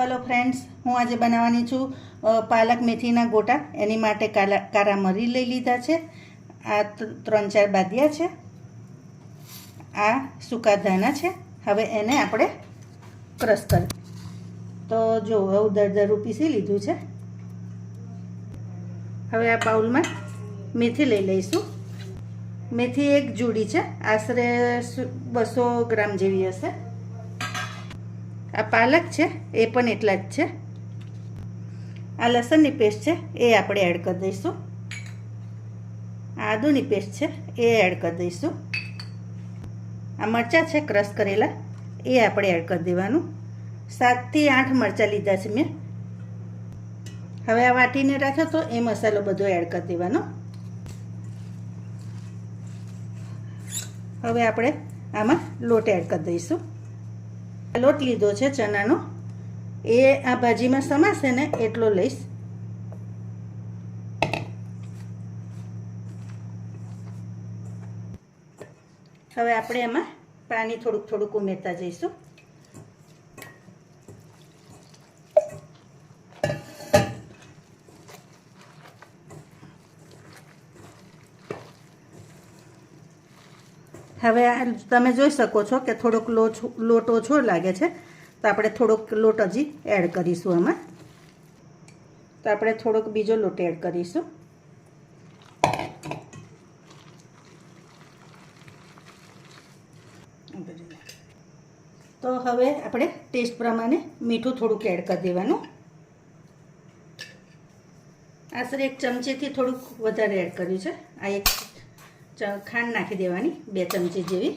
Hello friends, हूँ आज बनावानी छूँ पालक मेथीना गोटा। एनी माटे कारा मरी लई लीधा छे। आ 3-4 बादिया छे। आ सूका धाना छे। हवे एने आपणे क्रश कर। तो जो हवे दरदरू पीसी लीधुं छे। हवे आ बाउलमां मेथी लई लईशुं। मेथी एक जूडी छे, आशरे 200 ग्राम जेवी हशे। आ पालक छे ए पण एटला ज छे। आ लसणनी पेस्ट छे ए आपणे एड कर दईशुं। आदुनी पेस्ट छे ए एड कर दईशुं। आ मरचा छे क्रश करेला ए आपणे एड कर देवानुं। 7 થી 8 मरचा लीधा छे मैं। हवे आ वाटीने राख्यो तो ए मसालो बधो एड कर देवानो। हवे आपणे आमां लोट एड कर दईशुं। लोट लीधो छे चनानो, ए आ भाजीमां समाशे ने एटलो लईश। हवे आपणे एमां पाणी थोडुंक थोडुंक उमेरता जईशुं। हवे तमे जोई शको छो के थोड़ोक लोट ओछो लागे छे, तो आपणे थोड़ोक लोट हजी एड करीशुं आमां। तो आपणे थोड़ोक बीजो लोट एड करीशुं। तो हवे आपणे टेस्ट प्रमाणे मीठुं थोड़ुंक एड कर देवानुं। आशरे 1 चमचीथी थोड़ुंक वधारे एड कर्युं छे। आ एक खांड नाखी देवानी 2 चमची जेवी।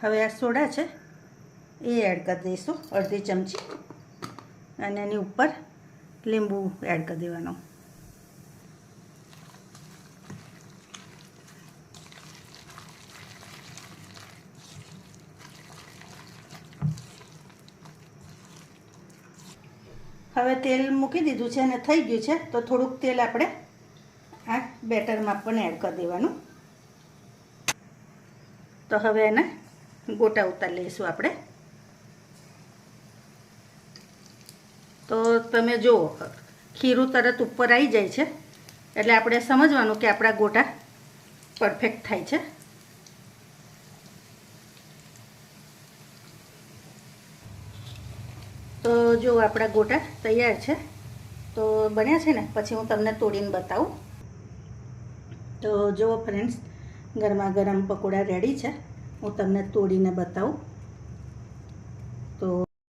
हवे आ सोडा छे ए एड कर दईशुं अर्धी चमची। अने एनी उपर લીંબુ एड कर देवानो। हवे तेल मूकी दीधुं छे अने थई गयुं छे, तो थोड़ुंक तेल आपणे आ बेटरमां पण एड कर देवानुं। तो हवे एना गोटा उतार लईशुं आपणे। तो तमे जो खीरू तरत उपर आई जाय छे एटले आपणे समजवानुं के आपणा गोटा परफेक्ट थाय छे। तो जो आपणा गोटा तैयार छे, तो बन्या छे ने पछी हूँ तमने तोड़ीने बतावुं। तो जो फ्रेंड्स गरमा गरम पकोड़ा रेडी है, हूँ तमने तोड़ीने बताऊँ।